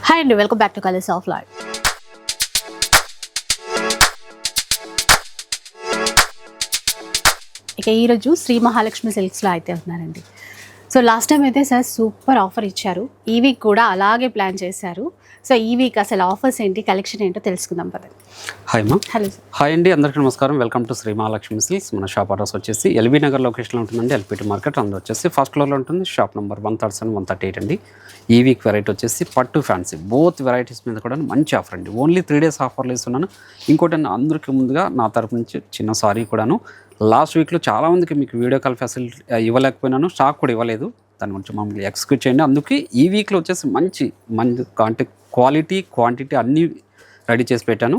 Hi అండి, welcome back to colours of life. ఇక ఈరోజు శ్రీ మహాలక్ష్మి సిల్క్స్లో అయితే ఉన్నారండి. సో లాస్ట్ టైం అయితే సార్ సూపర్ ఆఫర్ ఇచ్చారు. ఈ వీక్ కూడా అలాగే ప్లాన్ చేశారు. సో ఈ వీక్ అసలు ఆఫర్స్ ఏంటి, కలెక్షన్ ఏంటో తెలుసుకుందాం పదండి. హాయ్ మా. Hello sir. హాయ్ అండి, అందరికీ నమస్కారం. Welcome to Shri Mahalakshmi silks. మన షాప్ అడ్రస్ వచ్చేసి ఎల్బీ నగర్ లొకేషన్లో ఉంటుందండి. ఎల్పిటి మార్కెట్ అందులో వచ్చేసి ఫస్ట్ ఫ్లోర్లో ఉంటుంది. షాప్ నెంబర్ 137 138 అండి. ఈ వీక్ వెరైటీ వచ్చేసి పట్టు ఫ్యాన్సీ బోత్ వెరైటీస్ మీద కూడా మంచి ఆఫర్ అండి. ఓన్లీ 3 days ఆఫర్లు ఇస్తున్నాను. ఇంకోటి అందరికీ ముందుగా నా తరపు నుంచి చిన్న సారీ కూడాను. లాస్ట్ వీక్లో చాలామందికి మీకు వీడియో కాల్ ఫెసిలిటీ ఇవ్వలేకపోయినాను, స్టాక్ కూడా ఇవ్వలేదు. దాని గురించి మమ్మల్ని ఎక్స్క్యూజ్ చేయండి. అందుకే ఈ వీక్లో వచ్చేసి మంచి క్వాలిటీ క్వాంటిటీ అన్నీ రెడీ చేసి పెట్టాను.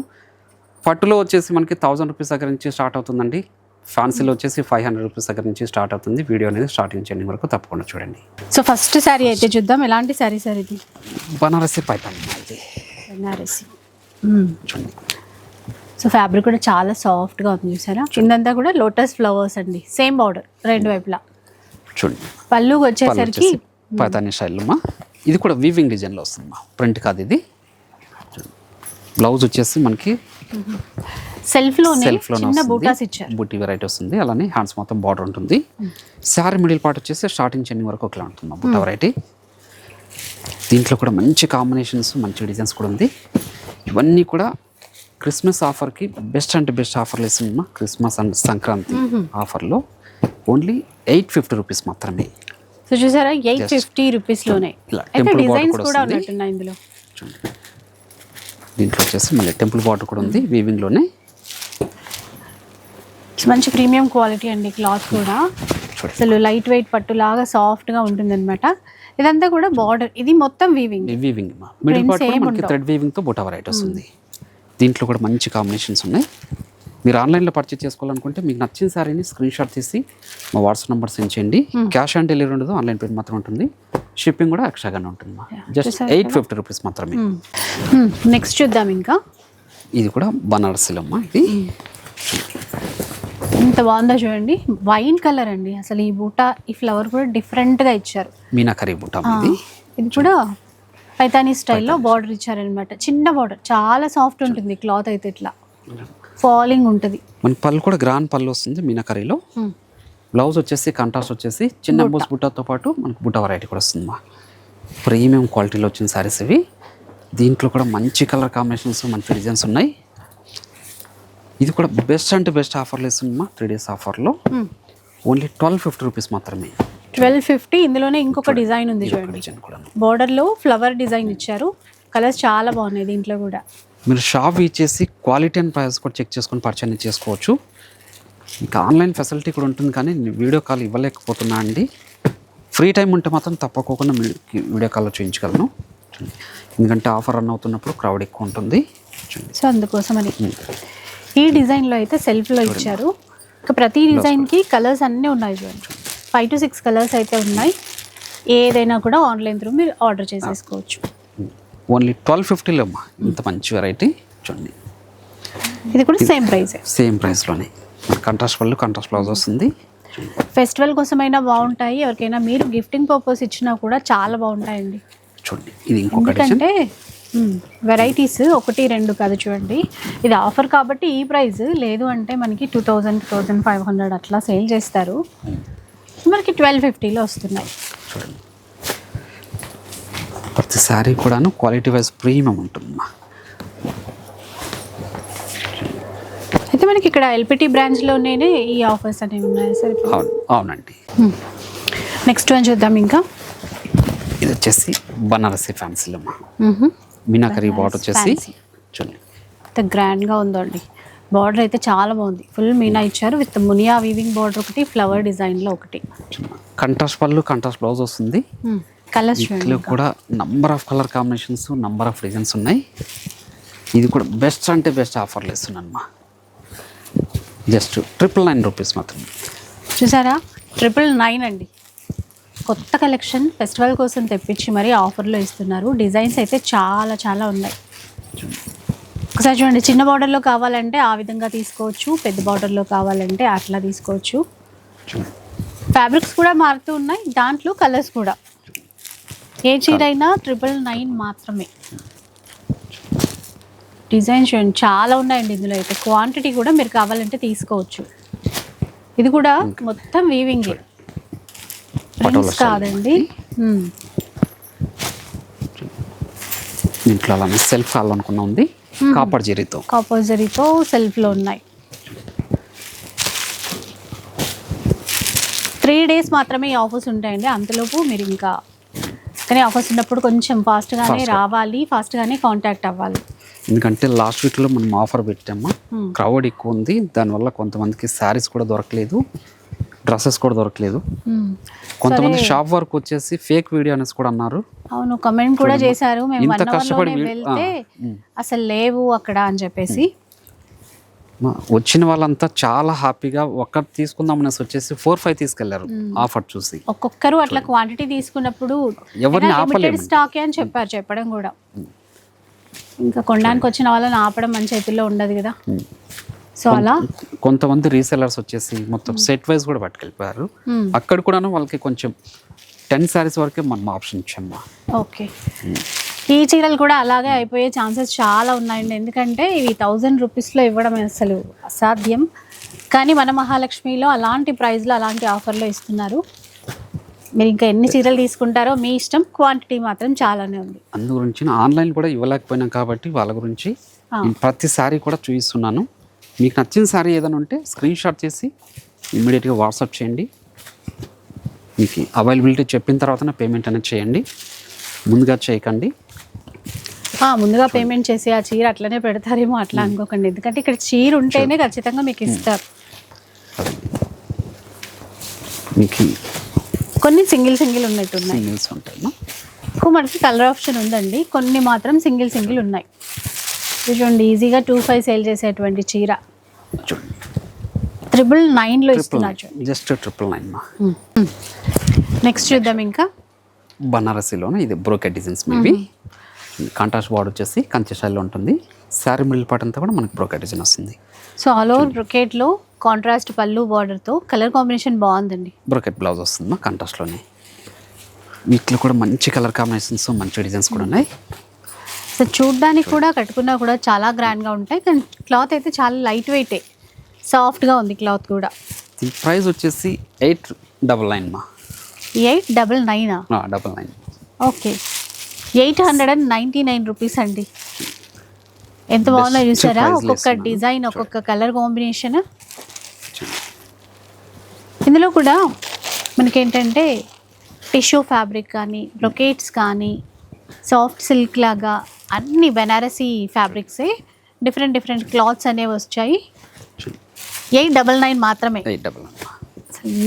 పట్టులో వచ్చేసి మనకి 1000 రూపీస్ దగ్గర నుంచి స్టార్ట్ అవుతుందండి. ఫ్యాన్సీలో వచ్చేసి 500 రూపీస్ దగ్గర నుంచి స్టార్ట్ అవుతుంది. వీడియో అనేది స్టార్టింగ్ చేయడం వరకు తప్పకుండా చూడండి. సో ఫస్ట్ శారీ అయితే చూద్దాం. ఎలాంటి శారీ సార్ ఇది? బనారసి పైతాని ఇది. బనారసి చూడండి. సో ఫ్యాబ్రిక్ కూడా చాలా సాఫ్ట్గా ఉంది చూసారా. కిందంతా కూడా లోటస్ ఫ్లవర్స్ అండి, సేమ్ బార్డర్ రెండు వైపులా. చూడండి పళ్ళు వచ్చేసరికి పైతాని స్టైల్ మా. ఇది కూడా వీవింగ్ డిజైన్లో వస్తుంది మా, ప్రింట్ కాదు ఇది. బ్లౌజ్ వచ్చేసి మనకి సెల్ఫ్లోనే చిన్న బూటాస్ ఇచ్చారు, బూటీ వెరైటీ వస్తుంది. అలానే హ్యాండ్స్ మొత్తం బార్డర్ ఉంటుంది. శారీ మిడిల్ పార్ట్ వచ్చేసి స్టార్టింగ్ చెండింగ్ వరకు ఒకలా ఉంటుంది మా బూటా వెరైటీ. దీంట్లో కూడా మంచి కాంబినేషన్స్, మంచి డిజైన్స్ కూడా ఉంది. ఇవన్నీ కూడా క్రిస్మస్ ఆఫర్కి బెస్ట్ అంటే బెస్ట్ ఆఫర్లు ఇస్తుంది మా. క్రిస్మస్ అండ్ సంక్రాంతి ఆఫర్లో ఓన్లీ 850 రూపీస్ మాత్రమే. సో చూసారా 850 రూపీస్లోనే. డిజైన్స్ కూడా ఉన్నట్టున్నాయి ఇందులో. దీంట్లో వచ్చేసి మళ్ళీ టెంపుల్ బార్డర్ కూడా ఉంది వీవింగ్లోనే. మంచి ప్రీమియం క్వాలిటీ అండి. క్లాత్ కూడా అసలు లైట్ వెయిట్ పట్టు లాగా సాఫ్ట్గా ఉంటుంది అనమాట. ఇదంతా కూడా బార్డర్, ఇది మొత్తం వీవింగ్. వీవింగ్ మిడిల్ పార్ట్ కూడా మనకి థ్రెడ్ వీవింగ్తో బూటా వెరైటీ వస్తుంది. దీంట్లో కూడా మంచి కాంబినేషన్స్ ఉన్నాయి. మీరు ఆన్లైన్లో పర్చేస్ చేసుకోవాలనుకుంటే మీకు నచ్చిన శారీని స్క్రీన్ షాట్ తీసి మా వాట్సాప్ నెంబర్ సెండ్ చేయండి. క్యాష్ ఆన్ డెలివరీ ఉండదు, ఆన్లైన్ పేమెంట్ మాత్రం ఉంటుంది. షిప్పింగ్ కూడా ఎక్స్ట్రాగానే ఉంటుంది మా. జస్ట్ 850 రూపీస్ మాత్రమే. నెక్స్ట్ చూద్దాం. ఇంకా ఇది కూడా బనారసిలో అమ్మా. ఇది ఎంత బాగుందో చూడండి, వైన్ కలర్ అండి. అసలు ఈ బూటా, ఈ ఫ్లవర్ కూడా డిఫరెంట్గా ఇచ్చారు. మీనాకరీ బూటా ఇది కూడా పైతానీ స్టైల్లో బార్డర్ ఇచ్చారనమాట. చిన్న బార్డర్, చాలా సాఫ్ట్ ఉంటుంది క్లాత్ అయితే. ఇట్లా ఫాలింగ్ ఉంటుంది. మన పళ్ళు కూడా గ్రాండ్ పళ్ళు వస్తుంది మీనాకరీలో. బ్లౌజ్ వచ్చేసి కాంట్రాస్ట్ వచ్చేసి చిన్న బూస్ బుట్టాతో పాటు మనకు బుట్ట వెరైటీ కూడా వస్తుంది మా. ప్రీమియం క్వాలిటీలో వచ్చిన శారీస్ ఇవి. దీంట్లో కూడా మంచి కలర్ కాంబినేషన్స్, మంచి డిజైన్స్ ఉన్నాయి. ఇది కూడా బెస్ట్ అంటే బెస్ట్ ఆఫర్లు ఇస్తుంది మా. 3 days ఆఫర్లో ఓన్లీ 1250 రూపీస్ మాత్రమే. 1250. ఇందులోనే ఇంకొక డిజైన్ ఉంది చూడండి. బార్డర్లో ఫ్లవర్ డిజైన్ ఇచ్చారు. కలర్స్ చాలా బాగున్నాయి దీంట్లో కూడా. మీరు షాప్ ఇచ్చేసి క్వాలిటీ అండ్ ప్రైస్ కూడా చెక్ చేసుకొని పర్చేజ్ చేసుకోవచ్చు. ఇంకా ఆన్లైన్ ఫెసిలిటీ కూడా ఉంటుంది, కానీ వీడియో కాల్ ఇవ్వలేకపోతున్నా అండి. ఫ్రీ టైం ఉంటే మాత్రం తప్పకుండా వీడియో కాల్లో చూపించగలను. ఎందుకంటే ఆఫర్ రన్ అవుతున్నప్పుడు క్రౌడ్ ఎక్కువ ఉంటుంది. సో అందుకోసమని ఈ డిజైన్లో అయితే సెల్ఫ్లో ఇచ్చారు. ఇంకా ప్రతి డిజైన్కి కలర్స్ అన్నీ ఉన్నాయి చూడండి. 5 to 6 కలర్స్ అయితే ఉన్నాయి. ఏదైనా కూడా ఆన్లైన్ త్రూ మీరు ఆర్డర్ చేసేసుకోవచ్చు. ఓన్లీ 1250లో అమ్మా. ఇంత మంచి వెరైటీ చూడండి. ఇది కూడా సేమ్ ప్రైస్, సేమ్ ప్రైస్లోనే. కాంట్రాస్ట్ పళ్ళు, కాంట్రాస్ట్ బ్లౌజ్ వస్తుంది. ఫెస్టివల్ కోసమైనా బాగుంటాయి. ఎవరికైనా మీరు గిఫ్టింగ్ పర్పస్ ఇచ్చినా కూడా చాలా బాగుంటాయండి. చూడండి ఇది ఇంకొక ఎందుకంటే వెరైటీస్ 1 2 కాదు చూడండి. ఇది ఆఫర్ కాబట్టి ఈ ప్రైస్. లేదు అంటే మనకి 2000 2500 అట్లా సేల్ చేస్తారు. మనకి 1250లో వస్తున్నాయి. చూడండి ప్రతి శారీ కూడాను క్వాలిటీ వైజ్ ప్రీమియం ఉంటుందమ్మా. అయితే మనకి ఇక్కడ ఎల్పిటి బ్రాంచ్లోనే ఈ ఆఫర్స్ అనేవి ఉన్నాయి సార్. అవునండి. నెక్స్ట్ వన్ చూద్దాం. ఇంకా ఇది వచ్చేసి బనారసి ఫ్యాన్సీలో అమ్మా. మీనాకరీ బార్డర్ వచ్చేసి చూడండి ఎంత గ్రాండ్గా ఉందండి. బార్డర్ అయితే చాలా బాగుంది. ఫుల్ మీనా ఇచ్చారు విత్ మునియా వీవింగ్ బార్డర్ ఒకటి, ఫ్లవర్ డిజైన్లో ఒకటి. కాంట్రాస్ట్ పళ్ళు, కాంట్రాస్ట్ బ్లౌజ్ వస్తుంది. కలర్స్ వీటిలో కూడా number of colour combinations, number of designs ఉన్నాయి. ఇది కూడా బెస్ట్ అంటే బెస్ట్ ఆఫర్లు ఇస్తున్నాను మా. జస్ట్ 999 రూపీస్ మాత్రమే. చూసారా 999 అండి. కొత్త కలెక్షన్ ఫెస్టివల్ కోసం తెప్పించి మరీ ఆఫర్లో ఇస్తున్నారు. డిజైన్స్ అయితే చాలా చాలా ఉన్నాయి. ఒకసారి చూడండి. చిన్న బార్డర్లో కావాలంటే ఆ విధంగా తీసుకోవచ్చు, పెద్ద బార్డర్లో కావాలంటే అట్లా తీసుకోవచ్చు. ఫ్యాబ్రిక్స్ కూడా మారుతూ ఉన్నాయి, దాంట్లో కలర్స్ కూడా. ఏ చీర అయినా 999 మాత్రమే. డిజైన్ చూడండి చాలా ఉన్నాయండి ఇందులో అయితే. క్వాంటిటీ కూడా మీరు కావాలంటే తీసుకోవచ్చు. ఇది కూడా మొత్తం వీవింగ్, ప్రింట్స్ కాదండి. ఇంట్లో అలానే సెల్ఫ్ కావాలనుకున్నా ఉంది, కాపర్ జరీతో సెల్ఫ్లో ఉన్నాయి. 3 days మాత్రమే ఈ ఆఫర్స్ ఉంటాయండి. అంతలోపు మీరు ఇంకా కానీ ఆఫర్స్ ఉన్నప్పుడు కొంచెం ఫాస్ట్గానే రావాలి, ఫాస్ట్గానే కాంటాక్ట్ అవ్వాలి. ఎందుకంటే లాస్ట్ వీక్లో మనం ఆఫర్ పెట్టాము, క్రౌడ్ ఎక్కువ ఉంది, దానివల్ల కొంతమందికి శారీస్ కూడా దొరకలేదు, డ్రెస్సెస్ కూడా దొరకలేదు. కొంతమంది షాప్ వరకు వచ్చేసి ఫేక్ వీడియో అనేసి కూడా అన్నారు. అవును, కమెంట్ కూడా చేశారు, మేము 1 hourలోనే వెళ్తే అసలు లేవు అక్కడ అని చెప్పేసి. వచ్చిన వాళ్ళంతా చాలా హ్యాపీగా ఒక్కటి తీసుకుందాం అనేసి వచ్చేసి 4-5 తీసుకెళ్లారు ఆఫర్ చూసి. ఒక్కొక్కరు అట్లా క్వాంటిటీ తీసుకున్నప్పుడు ఎవరిని ఆపలేము, స్టాక్ అని చెప్పడం కూడా. ఇంకా కొనడానికి వచ్చిన వాళ్ళని ఆపడం మన చేతుల్లో ఉండదు కదా. సో అలా కొంతమంది రీసెలర్స్ వచ్చేసి మొత్తం సెట్ వైజ్ కూడా పట్టుకెళ్ళిపోయారు. అక్కడ కూడా వాళ్ళకి కొంచెం 10 sarees వరకే మనం ఆప్షన్ ఇచ్చాము. ఓకే, ఈ చీరలు కూడా అలాగే అయిపోయే ఛాన్సెస్ చాలా ఉన్నాయండి. ఎందుకంటే ఇవి 1000 రూపీస్లో ఇవ్వడం అసలు అసాధ్యం. కానీ మన మహాలక్ష్మిలో అలాంటి ప్రైస్లో అలాంటి ఆఫర్లో ఇస్తున్నారు. మీరు ఇంకా ఎన్ని చీరలు తీసుకుంటారో మీ ఇష్టం, క్వాంటిటీ మాత్రం చాలానే ఉంది. అందు గురించి ఆన్లైన్ కూడా ఇవ్వలేకపోయినాం కాబట్టి వాళ్ళ గురించి ప్రతి సారీ కూడా చూపిస్తున్నాను. మీకు నచ్చిన సారీ ఏదైనా ఉంటే స్క్రీన్ షాట్ చేసి ఇమ్మీడియట్గా వాట్సాప్ చేయండి. మీకు అవైలబిలిటీ చెప్పిన తర్వాతనే పేమెంట్ అనేది చేయండి, ముందుగా చేయకండి. ముందుగా పేమెంట్ చేసి ఆ చీర అట్లనే పెడతారేమో అట్లా అనుకోకండి. ఎందుకంటే ఇక్కడ చీర ఉంటేనే ఖచ్చితంగా మీకు ఇస్తారు. మీకు కొన్ని సింగిల్ ఉన్నట్టున్నాయి, సింగిల్స్ ఉంటాయి. ఎక్కువ మనకి కలర్ ఆప్షన్ ఉందండి, కొన్ని మాత్రం సింగిల్ ఉన్నాయి. చూడండి, ఈజీగా 25 సేల్ చేసేటువంటి చీర 999లో ఇస్తున్నారు. జస్ట్ 999. నెక్స్ట్ చూద్దాం. ఇంకా బనారసీలోనే ఇది brocade designs maybe. Contrast border వచ్చేసి కంచి స్టైల్లో ఉంటుంది. శారీ మిడిల్ పార్ట్ అంతా కూడా మనకి బ్రోకెట్ డిజైన్ వస్తుంది. సో ఆల్ ఓవర్ బ్రోకెట్లో కాంట్రాస్ట్ పళ్ళు బార్డర్తో కలర్ కాంబినేషన్ బాగుందండి. బ్రోకెట్ బ్లౌజ్ వస్తుంది మా కాంట్రాస్ట్లోనే. వీటిలో కూడా మంచి కలర్ కాంబినేషన్స్, మంచి డిజైన్స్ కూడా ఉన్నాయి. సో చూడ్డానికి కూడా కట్టుకున్నా కూడా చాలా గ్రాండ్గా ఉంటాయి. కానీ క్లాత్ అయితే చాలా లైట్ వెయిటే, సాఫ్ట్గా ఉంది క్లాత్ కూడా. దీని ప్రైస్ వచ్చేసి 899 మా. 899? 99. ఓకే, 899 రూపీస్ అండి. ఎంత బాగుందో చూసారా, ఒక్కొక్క డిజైన్, ఒక్కొక్క కలర్ కాంబినేషన్. ఇందులో కూడా మనకేంటంటే టిష్యూ ఫ్యాబ్రిక్ కానీ, బ్రొకేట్స్ కానీ, సాఫ్ట్ సిల్క్ లాగా అన్ని బెనారసీ ఫ్యాబ్రిక్సే, డిఫరెంట్ క్లాత్స్ అనేవి వచ్చాయి. 899 మాత్రమే.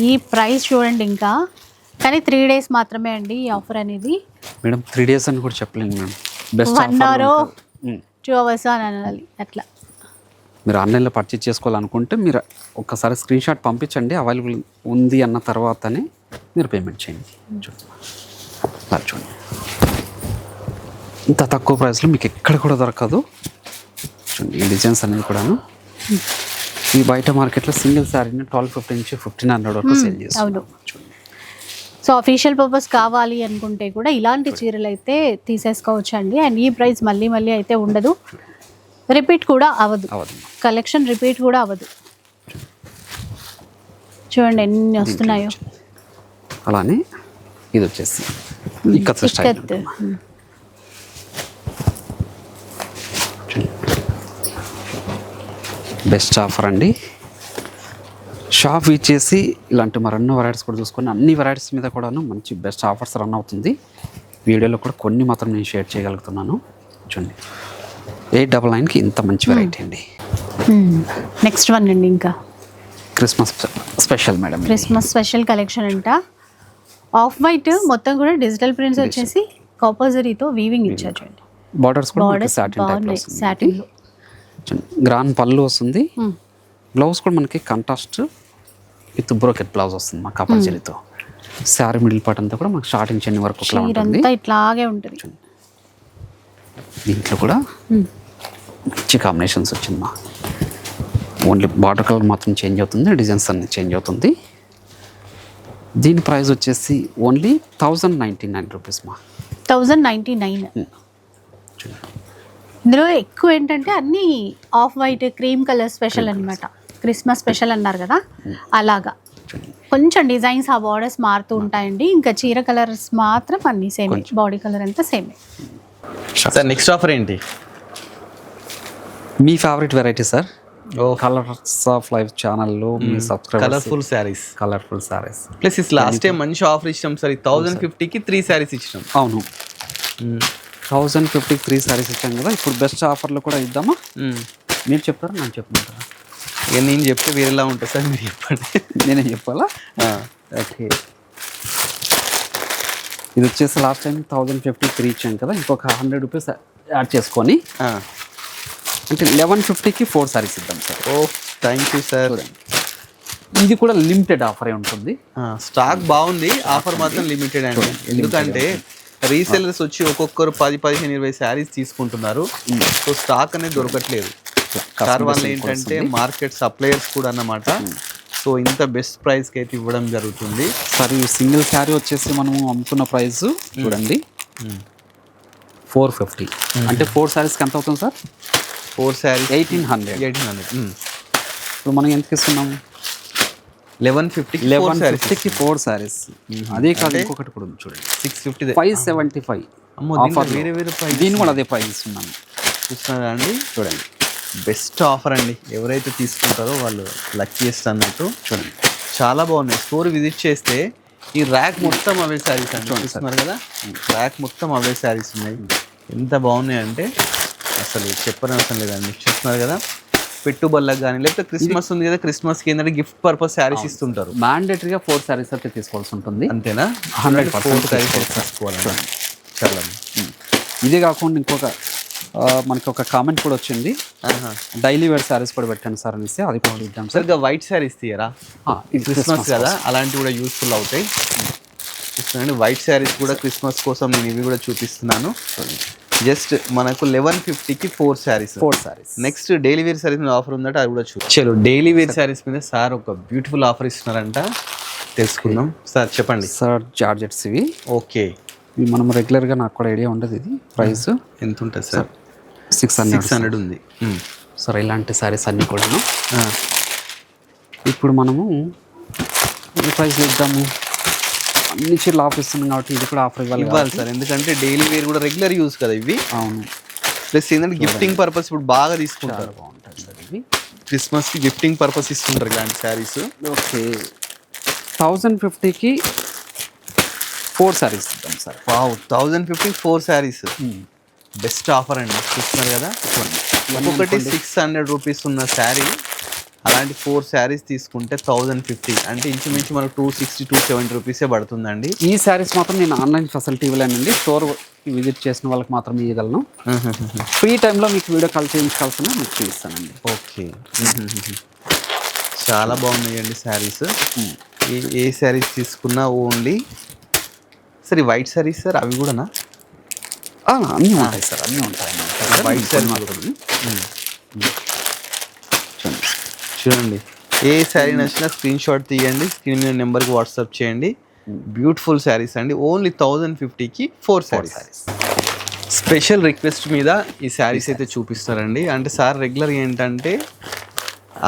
ఈ ప్రైస్ చూడండి. ఇంకా కానీ 3 days మాత్రమే అండి ఈ ఆఫర్ అనేది. మేడం 3 days అని కూడా చెప్పలేను మేడం, బెస్ట్ 1 hour 2 hours అని అనాలి. అట్లా మీరు ఆన్లైన్లో పర్చేజ్ చేసుకోవాలనుకుంటే మీరు ఒక్కసారి స్క్రీన్ షాట్ పంపించండి, అవైలబుల్ ఉంది అన్న తర్వాతనే మీరు పేమెంట్ చేయండి. చూడండి, ఇంత తక్కువ ప్రైస్లో మీకు ఎక్కడ కూడా దొరకదు. చూడండి, ఈ డిజైన్స్ అనేది కూడాను ఈ బయట మార్కెట్లో సింగిల్ శారీని 1250 నుంచి 1500 వరకు సేల్ చేస్తాం. సో అఫీషియల్ పర్పస్ కావాలి అనుకుంటే కూడా ఇలాంటి చీరలు అయితే తీసేసుకోవచ్చు అండి. అండ్ ఈ ప్రైస్ మళ్ళీ అయితే ఉండదు, రిపీట్ కూడా అవ్వదు, కలెక్షన్ రిపీట్ కూడా అవ్వదు. చూడండి ఎన్ని వస్తున్నాయో. అలానే ఇది వచ్చేసి ఇక్కత్ స్టైల్, బెస్ట్ ఆఫర్ అండి. షాప్ ఇచ్చేసి ఇలాంటి మరెన్నో వెరైటీస్ కూడా చూసుకొని అన్ని వెరైటీస్ మీద కూడాను మంచి బెస్ట్ ఆఫర్స్ రన్ అవుతుంది. వీడియోలో కూడా కొన్ని మాత్రం నేను షేర్ చేయగలుగుతున్నాను. చూడండి, 899కి ఇంత మంచి వెరైటీ అండి. నెక్స్ట్ వన్ అండి, ఇంకా Christmas special madam, Christmas special collection అంట. ఆఫ్ వైట్ మొత్తం కూడా డిజిటల్ ప్రింట్స్ వచ్చేసి కాపర్ జరీతో వీవింగ్ ఇచ్చారు. చూడండి, బార్డర్స్ కూడా సాటిన్ టైప్లో వస్తుంది. సాటిన్లో గ్రాండ్ పళ్ళు వస్తుంది. బ్లౌజ్ కూడా మనకి కాంట్రాస్ట్ విత్ బ్రోకెట్ బ్లౌజ్ వస్తుంది మా కాపర్ జరీతో. శారీ మిడిల్ పార్ట్ అంతా కూడా మనకి స్టార్టింగ్ చెన్ని వరకు ఇట్లాగే ఉంటుంది. దీంట్లో కూడా మంచి కాంబినేషన్స్ వచ్చింది మా. ఓన్లీ బార్డర్ కలర్ మాత్రం చేంజ్ అవుతుంది, డిజైన్స్ అన్ని చేంజ్ అవుతుంది. దీని ప్రైస్ వచ్చేసి ఓన్లీ 1099 రూపీస్ మా. 8,099. ఇందులో ఎక్కువ ఏంటంటే అన్నీ off white cream colour special అన్నమాట. క్రిస్మస్ స్పెషల్ అన్నారు కదా, అలాగా కొంచెం డిజైన్స్ ఆ బార్డర్స్ మారుతూ ఉంటాయండి. ఇంకా చీర కలర్స్ మాత్రం అన్ని సేమ్, బాడీ కలర్ అంతా సేమే. సార్ నెక్స్ట్ ఆఫర్ ఏంటి? మీ favourite variety sir, colours of life ఛానల్లో మీ subscribers colourful saris plus is last time మంచి ఆఫర్ ఇచ్చినాం సార్. 1050కి 3 సారీస్ ఇచ్చినాం. అవును, 1050కి 3 సారీస్ ఇచ్చాం కదా. ఇప్పుడు బెస్ట్ ఆఫర్లు కూడా ఇద్దామా? మీరు చెప్తారా నేను చెప్పమంటారా? ఇక నేను చెప్తే వేరేలా ఉంటుంది సార్, మీరు చెప్పండి. నేనే చెప్పాలా? ఓకే, ఇది వచ్చేసి లాస్ట్ టైం 1053 ఇచ్చాం కదా, ఇంకొక 100 రూపీస్ యాడ్ చేసుకొని అంటే 1150కి 4 సారీస్ ఇద్దాం sir. Oh thank you sir. ఇది కూడా లిమిటెడ్ ఆఫరే ఉంటుంది. స్టాక్ బాగుంది, ఆఫర్ మాత్రం లిమిటెడ్ అండి. ఎందుకంటే రీసెలర్స్ వచ్చి ఒక్కొక్కరు 10, 15, 20 శారీస్ తీసుకుంటున్నారు. సో స్టాక్ అనేది దొరకట్లేదు. సార్ వాళ్ళు ఏంటంటే మార్కెట్ సప్లయర్స్ కూడా అన్నమాట. సో ఇంత బెస్ట్ ప్రైస్కి అయితే ఇవ్వడం జరుగుతుంది సార్. ఈ సింగిల్ శారీ వచ్చేసి మనము అమ్ముకున్న ప్రైస్ చూడండి 450. అంటే 4 శారీస్కి ఎంత అవుతుంది సార్? 4 శారీస్ 1800. ఇప్పుడు మనం ఎంత ఇస్తున్నాము? 1150కి 4 శారీస్. అదే కాదు, ఇంకొకటి కూడా ఉంది చూడండి, 650, 575 ఆఫర్. వేరే వేరే ప్రైస్, దీన్ని కూడా అదే ప్రైస్ ఇస్తున్నాము. చూస్తున్నారా అండి? చూడండి, బెస్ట్ ఆఫర్ అండి. ఎవరైతే తీసుకుంటారో వాళ్ళు లక్కీయెస్ట్ అన్నట్టు. చూడండి చాలా బాగున్నాయి. స్టోర్ విజిట్ చేస్తే ఈ ర్యాక్ మొత్తం అవే శారీస్ అండి. చూస్తున్నారు కదా, ర్యాక్ మొత్తం అవే శారీస్ ఉన్నాయి. ఎంత బాగున్నాయి అంటే అసలు చెప్పనవసరం లేదండి. చూస్తున్నారు కదా, పెట్టుబడులకు కానీ లేకపోతే క్రిస్మస్ ఉంది కదా, క్రిస్మస్కి ఏంటంటే గిఫ్ట్ పర్పస్ శారీస్ ఇస్తుంటారు. మ్యాండేటరీగా 4 శారీస్ అయితే తీసుకోవాల్సి ఉంటుంది. అంతేనా? 100% శారీస్ తీసుకోవాలి. చాలా ఇదే కాకుండా ఇంకొక మనకి ఒక కామెంట్ కూడా వచ్చింది, డైలీ వేర్ శారీస్ కూడా పెట్టండి సార్ అనేసి, అది కూడా ఇద్దాం సార్. సరిగ్గా వైట్ శారీస్ తీయరా? క్రిస్మస్ కదా, అలాంటివి కూడా యూస్ఫుల్ అవుతాయి. చూస్తున్నాండి, వైట్ శారీస్ కూడా క్రిస్మస్ కోసం నేను ఇవి కూడా చూపిస్తున్నాను. జస్ట్ మనకు 1150కి 4 saris. Next daily wear saris మీద ఆఫర్ ఉందంటే అది కూడా చలో డైలీ వేర్ శారీస్ మీద సార్ ఒక బ్యూటిఫుల్ ఆఫర్ ఇస్తున్నారంట, తెలుసుకుందాం. సార్ చెప్పండి సార్. జార్జెట్స్ ఇవి. ఓకే, ఇవి మనం రెగ్యులర్గా నాకు కూడా ఐడియా ఉండదు. ఇది ప్రైస్ ఎంత ఉంటుంది సార్? 600 ఉంది సార్. ఇలాంటి శారీస్ అన్నీ కూడాను ఇప్పుడు మనము ఈ ప్రైస్లో ఇద్దాము. అన్ని చీరలు ఆఫర్ ఇస్తున్నాం కాబట్టి ఇది కూడా ఆఫర్ ఇవ్వాలి సార్. ఎందుకంటే డైలీ వేర్ కూడా రెగ్యులర్ యూస్ కదా ఇవి. అవును, ప్లస్ ఏంటంటే గిఫ్టింగ్ పర్పస్ ఇప్పుడు బాగా తీసుకుంటారు. బాగుంటుంది సార్ ఇవి. క్రిస్మస్కి గిఫ్టింగ్ పర్పస్ ఇస్తుంటారు ఇలాంటి శారీస్. ఓకే, 1050కి 4 శారీస్ ఇద్దాం సార్. వావ్, 1050కి 4 శారీస్. బెస్ట్ ఆఫర్ అండి. చూస్తున్నారు కదా, ఒక్కొక్కటి 600 రూపీస్ ఉన్న శారీ, అలాంటి 4 శారీస్ తీసుకుంటే 1050, అంటే ఇంచుమించు మనకు 260, 270 రూపీసే పడుతుందండి. ఈ శారీస్ మాత్రం నేను ఆన్లైన్ ఫెసిలిటీ ఇవ్వలేనండి, స్టోర్ విజిట్ చేసిన వాళ్ళకి మాత్రం ఇవ్వగలను. ఫ్రీ టైంలో మీకు వీడియో కాల్ చేయించుకోవాల్సిన మీకు చూపిస్తానండి. ఓకే, చాలా బాగున్నాయండి శారీస్. ఏ శారీస్ తీసుకున్నా ఓన్లీ సరే వైట్ శారీస్ సార్, అవి కూడానా? అన్నీ ఉంటాయి సార్, అన్నీ ఉంటాయి. వైట్ శారీ చూడండి, ఏ శారీ నచ్చినా స్క్రీన్ షాట్ తీయండి, స్క్రీన్ మీద నెంబర్కి వాట్సాప్ చేయండి. బ్యూటిఫుల్ శారీస్ అండి. ఓన్లీ 1050కి 4 శారీస్. స్పెషల్ రిక్వెస్ట్ మీద ఈ శారీస్ అయితే చూపిస్తారండి. అంటే సార్ రెగ్యులర్ ఏంటంటే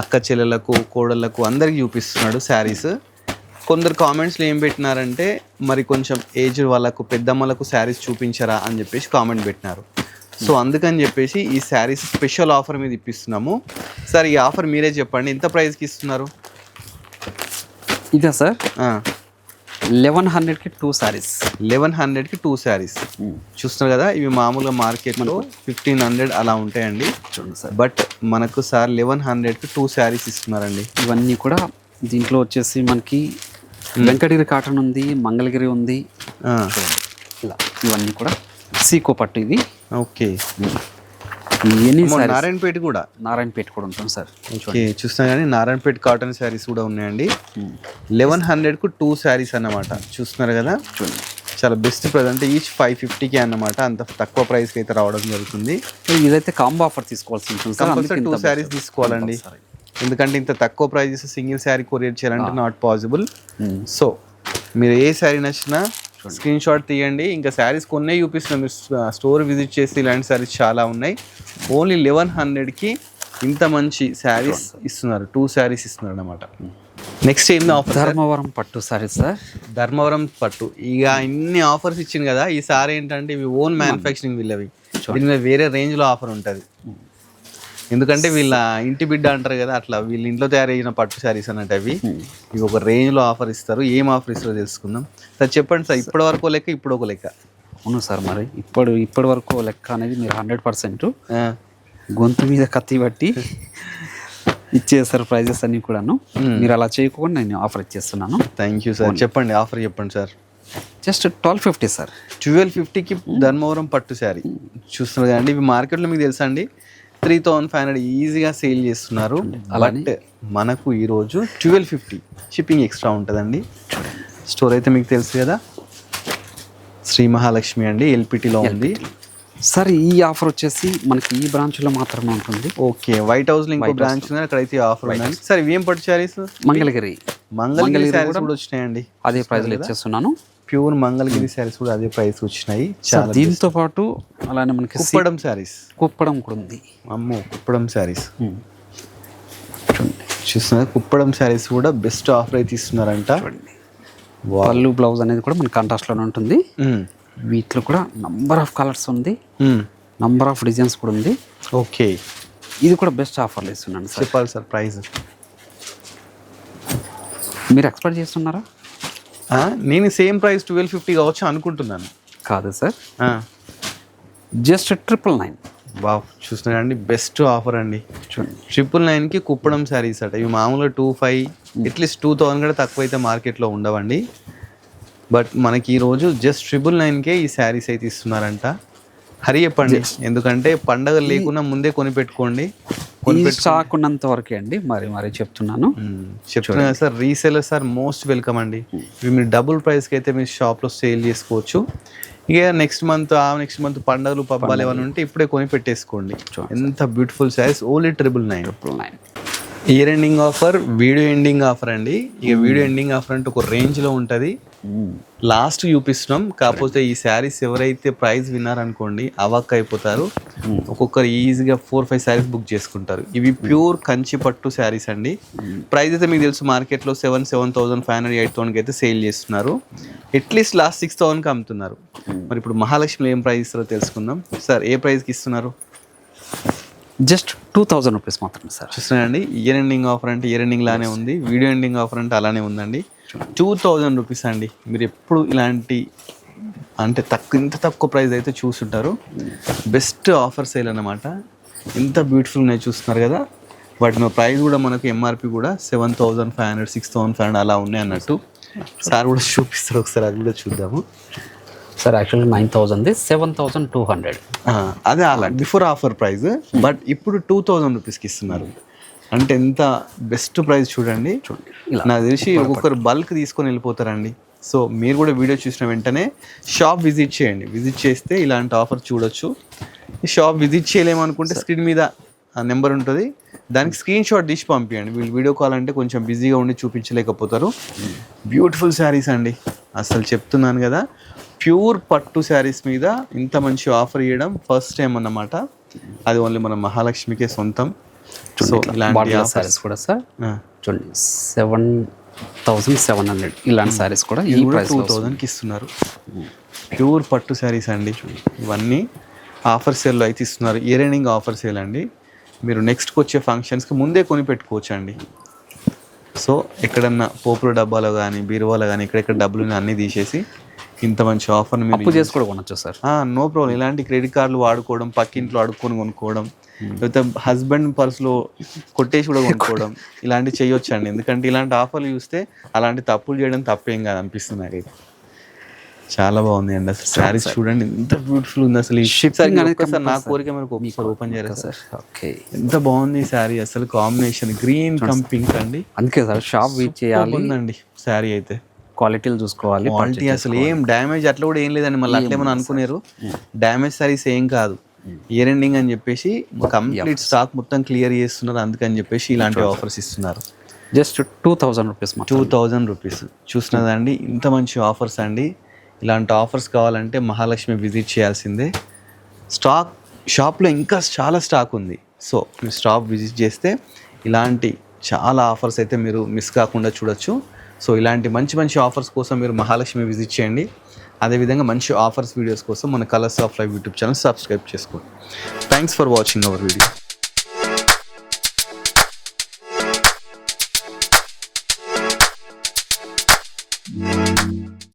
అక్క చెల్లెలకు, కోడళ్ళకు అందరికి చూపిస్తున్నాడు శారీస్. కొందరు కామెంట్స్లో ఏం పెట్టినారంటే మరి కొంచెం ఏజ్ వాళ్ళకు, పెద్దమ్మలకు శారీస్ చూపించరా అని చెప్పేసి కామెంట్ పెట్టినారు. సో అందుకని చెప్పేసి ఈ శారీస్ స్పెషల్ ఆఫర్ మీద ఇప్పిస్తున్నాము. సార్ ఈ ఆఫర్ మీరే చెప్పండి, ఎంత ప్రైస్కి ఇస్తున్నారు? ఇదా సార్, 1100కి 2 శారీస్. 1100కి 2 శారీస్. చూస్తున్నారు కదా, ఇవి మామూలుగా మార్కెట్లో 1500 అలా ఉంటాయండి. చూడండి సార్, బట్ మనకు సార్ 1100కి 2 శారీస్ ఇస్తున్నారండి. ఇవన్నీ కూడా దీంట్లో వచ్చేసి మనకి వెంకటగిరి కాటన్ ఉంది, మంగళగిరి ఉంది, ఇలా ఇవన్నీ కూడా సీకో పట్టు ఇది. ఓకే, నారాయణపేట కూడా ఉంటుంది సార్. ఓకే, చూస్తున్నా కానీ నారాయణపేట కాటన్ శారీస్ కూడా ఉన్నాయండి. 1100కు 2 శారీస్ అన్నమాట. చూస్తున్నారు కదా, చూడండి చాలా బెస్ట్ ప్రైస్. అంటే ఈచ్ 550కి అన్నమాట. అంత తక్కువ ప్రైస్కి అయితే రావడం జరుగుతుంది. ఇదైతే కాంబో ఆఫర్ తీసుకోవాల్సి ఉంటుంది. కంపల్సరీ 2 శారీస్ తీసుకోవాలండి, ఎందుకంటే ఇంత తక్కువ ప్రైజెస్ సింగిల్ శారీ కొరియర్ చేయాలంటే నాట్ పాసిబుల్. సో మీరు ఏ శారీ నచ్చినా స్క్రీన్ షాట్ తీయండి. ఇంకా శారీస్ కొన్నే చూపిస్తున్నాం, మీరు స్టోర్ విజిట్ చేసి ఇలాంటి శారీస్ చాలా ఉన్నాయి. ఓన్లీ 1100కి ఇంత మంచి శారీస్ ఇస్తున్నారు, 2 శారీస్ ఇస్తున్నారు అనమాట. నెక్స్ట్ ఏంది ఆఫర్? ధర్మవరం పట్టు సారీస్ సార్. ధర్మవరం పట్టు. ఇక ఇన్ని ఆఫర్స్ ఇచ్చింది కదా, ఈసారి ఏంటంటే ఇవి ఓన్ మ్యానుఫ్యాక్చరింగ్ వీళ్ళవి, దీని మీద వేరే రేంజ్లో ఆఫర్ ఉంటుంది. ఎందుకంటే వీళ్ళ ఇంటి బిడ్డ అంటారు కదా, అట్లా వీళ్ళ ఇంట్లో తయారైన పట్టు శారీస్ అన్నట్టు అవి. ఇవి ఒక రేంజ్లో ఆఫర్ ఇస్తారు. ఏం ఆఫర్ ఇస్తారో తెలుసుకుందాం సార్. చెప్పండి సార్, ఇప్పటి వరకు లెక్క, ఇప్పుడు ఒక లెక్క. అవును సార్, మరి ఇప్పటి వరకు లెక్క అనేది మీరు 100% గొంతు మీద కత్తి బట్టి ఇచ్చేసారు ప్రైజెస్ అన్ని కూడాను. మీరు అలా చేయకుండా నేను ఆఫర్ ఇచ్చేస్తున్నాను. Thank you sir. చెప్పండి ఆఫర్ చెప్పండి సార్. Just 1250 sir. 1250కి ధర్మవరం పట్టు శారీ చూస్తున్నారు కదండి. ఇవి మార్కెట్లో మీకు తెలుసా అండి 3500 ఈజీగా సేల్ చేస్తున్నారు. బట్ మనకు ఈరోజు 1250 షిప్పింగ్ ఎక్స్ట్రా ఉంటుందండి. స్టోర్ అయితే మీకు తెలుసు కదా, శ్రీ మహాలక్ష్మి అండి, ఎల్పిటిలో ఉంది సార్. ఈ ఆఫర్ వచ్చేసి మనకి ఈ బ్రాంచ్లో మాత్రమే ఉంటుంది. ఓకే, వైట్ హౌస్లో ఇంకో బ్రాంచ్ ఉంది, అక్కడైతే ఆఫర్ ఉందండి. సార్ ఇవి ఏం పట్టు శారీస్? మంగళగిరి శారీస్ కూడా వచ్చినాయండి, అదే ప్రైస్లో ఇచ్చేస్తున్నాను. ప్యూర్ మంగళగిరి శారీస్ కూడా అదే ప్రైస్ వచ్చినాయి. దీంతో పాటు అలానే మనకి కుప్పడం శారీస్, కుప్పడం కూడా ఉంది. అమ్మో, కుప్పడం శారీస్ చూస్తున్నారు. కుప్పడం శారీస్ కూడా బెస్ట్ ఆఫర్ అయితే ఇస్తున్నారంట. పళ్ళు బ్లౌజ్ అనేది కూడా మన కాంట్రాస్ట్లోనే ఉంటుంది. వీటిలో కూడా నంబర్ ఆఫ్ కలర్స్ ఉంది, నంబర్ ఆఫ్ డిజైన్స్ కూడా ఉంది. ఓకే, ఇది కూడా బెస్ట్ ఆఫర్లు ఇస్తున్నాను సార్. చెప్పాలి సార్ ప్రైస్. మీరు ఎక్స్పెక్ట్ చేస్తున్నారా? నేను సేమ్ ప్రైస్ 1250 కావచ్చు అనుకుంటున్నాను. కాదు సార్, జస్ట్ 999. బావ్, చూస్తున్నారండి బెస్ట్ ఆఫర్ అండి. 999కి కుప్పడం శారీస్ అట. ఇవి మామూలుగా 2500 అట్లీస్ట్ 2000 కూడా తక్కువ అయితే మార్కెట్లో ఉండవండి. బట్ మనకి ఈరోజు జస్ట్ 999కే ఈ శారీస్ అయితే ఇస్తున్నారంట. హరి చెప్పండి, ఎందుకంటే పండగ లేకుండా ముందే కొనిపెట్టుకోండి. స్టాక్ ఉన్నంత వరకే అండి, మరి చెప్తున్నాను. చెప్తున్నా sir, resellers are most welcome అండి. ఇవి మీరు డబుల్ ప్రైస్కి అయితే మీరు షాప్లో సేల్ చేసుకోవచ్చు. ఇక నెక్స్ట్ మంత్ పండుగలు పబ్బాలు ఏమైనా ఉంటే ఇప్పుడే కొని పెట్టేసుకోండి. ఎంత beautiful saris, only 999. Year ending offer, video ending offer అండి. ఇక వీడియో ఎండింగ్ ఆఫర్ అంటే ఒక రేంజ్లో ఉంటుంది, లాస్ట్ చూపిస్తున్నాం. కాకపోతే ఈ శారీస్ ఎవరైతే ప్రైస్ విన్నారనుకోండి అవాక్ అయిపోతారు. ఒక్కొక్కరు ఈజీగా 4-5 శారీస్ బుక్ చేసుకుంటారు. ఇవి ప్యూర్ కంచి పట్టు శారీస్ అండి. ప్రైస్ అయితే మీకు తెలుసు, మార్కెట్లో 7,500 8,000కి అయితే సేల్ చేస్తున్నారు. అట్లీస్ట్ లాస్ట్ 6,000కి అమ్ముతున్నారు. మరి ఇప్పుడు మహాలక్ష్మిలో ఏం ప్రైస్ ఇస్తారో తెలుసుకుందాం. సార్ ఏ ప్రైస్కి ఇస్తున్నారు? జస్ట్ 2000 రూపీస్ మాత్రమే సార్. చూస్తున్నారండి, ఇయర్ ఎండింగ్ ఆఫర్ అంటే ఇయర్ ఎండింగ్ లానే ఉంది, వీడియో ఎండింగ్ ఆఫర్ అంటే అలానే ఉందండి. 2000 రూపీస్ అండి. మీరు ఎప్పుడు ఇలాంటి అంటే ఇంత తక్కువ ప్రైస్ అయితే చూస్తుంటారు. బెస్ట్ ఆఫర్ సేల్ అన్నమాట. ఎంత బ్యూటిఫుల్ ఉన్నాయి చూస్తున్నారు కదా. వాటి ప్రైస్ కూడా మనకు ఎంఆర్పి కూడా 7,500 6,500 అలా ఉన్నాయి అన్నట్టు. సార్ కూడా చూపిస్తారు ఒకసారి, అది కూడా చూద్దాము. Sir actually 9,000, 7,200. అదే అలా బిఫోర్ ఆఫర్ ప్రైస్. బట్ ఇప్పుడు 2000 రూపీస్కి ఇస్తున్నారు. అంటే ఎంత బెస్ట్ ప్రైస్ చూడండి. నాకు తెలిసి ఒక్కొక్కరు బల్క్ తీసుకొని వెళ్ళిపోతారండి. సో మీరు కూడా వీడియో చూసిన వెంటనే షాప్ విజిట్ చేయండి. విజిట్ చేస్తే ఇలాంటి ఆఫర్ చూడొచ్చు. ఈ షాప్ విజిట్ చేయలేమనుకుంటే స్క్రీన్ మీద నెంబర్ ఉంటుంది, దానికి స్క్రీన్ షాట్ తీసి పంపించండి. వీళ్ళు వీడియో కాల్ అంటే కొంచెం బిజీగా ఉండి చూపించలేకపోతారు. బ్యూటిఫుల్ శారీస్ అండి, అసలు చెప్తున్నాను కదా. ప్యూర్ పట్టు శారీస్ మీద ఇంత మంచి ఆఫర్ ఇవ్వడం ఫస్ట్ టైం అన్నమాట. అది ఓన్లీ మన మహాలక్ష్మికే సొంతం. సో ఇలాంటి సారీస్ కూడా సార్ చూడండి 7,700 ఇలాంటి సారీస్ కూడా ఈ ప్రైస్ 2000కి ఇస్తున్నారు. ప్యూర్ పట్టు శారీస్ అండి. ఇవన్నీ ఆఫర్ సేల్లో అయితే ఇస్తున్నారు. ఇయర్ ఎండింగ్ ఆఫర్ సేల్ అండి. మీరు నెక్స్ట్కి వచ్చే ఫంక్షన్స్కి ముందే కొని పెట్టుకోవచ్చు అండి. సో ఎక్కడన్నా పోపుల డబ్బాలో కానీ బీరువాలో కానీ ఎక్కడెక్కడ డబ్బులు అన్నీ తీసేసి ఇంత మంచి ఆఫర్ని మీరు చేసి కూడా కొనొచ్చు సార్. No problem. ఇలాంటి క్రెడిట్ కార్డులు వాడుకోవడం, పక్కింట్లో అడుక్కొని కొనుక్కోవడం, లేకపోతే హస్బెండ్ పర్సులో కొట్టేసి కూడా కొనుక్కోవడం, ఇలాంటివి చేయొచ్చు అండి. ఎందుకంటే ఇలాంటి ఆఫర్లు చూస్తే అలాంటి తప్పులు చేయడం తప్పేం కాదు అనిపిస్తుంది నాకైతే. చాలా బాగుంది అండి అసలు శారీస్ చూడండి, ఎంత బ్యూటిఫుల్ ఉంది అసలు. సార్ నా కోరిక మనకు ఒకసారి ఓపెన్ చేయరా సార్? ఓకే, ఎంత బాగుంది ఈ శారీ అసలు. కాంబినేషన్ గ్రీన్ కమ్ పింక్ అండి. అందుకే సార్ షాప్ విజిట్ చేయాలి. ఉందండి శారీ అయితే క్వాలిటీలు చూసుకోవాలి. క్వాలిటీ అసలు ఏం డ్యామేజ్ అట్లా కూడా ఏం లేదండి. మళ్ళీ అట్లేమని అనుకున్నారు, డ్యామేజ్ సారీస్ ఏం కాదు. ఇయర్ ఎండింగ్ అని చెప్పేసి కంప్లీట్ స్టాక్ మొత్తం క్లియర్ చేస్తున్నారు. అందుకని చెప్పేసి ఇలాంటి ఆఫర్స్ ఇస్తున్నారు. Just 2,000 rupees. 2,000 రూపీస్ చూసినదండి. ఇంత మంచి ఆఫర్స్ అండి. ఇలాంటి ఆఫర్స్ కావాలంటే మహాలక్ష్మి విజిట్ చేయాల్సిందే. షాప్లో ఇంకా చాలా స్టాక్ ఉంది. సో మీరు షాప్ విజిట్ చేస్తే ఇలాంటి చాలా ఆఫర్స్ అయితే మీరు మిస్ కాకుండా చూడొచ్చు. సో ఇలాంటి మంచి మంచి ఆఫర్స్ కోసం మీరు మహాలక్ష్మి విజిట్ చేయండి. అదేవిధంగా మంచి ఆఫర్స్ వీడియోస్ కోసం మన colours of life YouTube channel subscribe చేసుకోండి. Thanks for watching our video.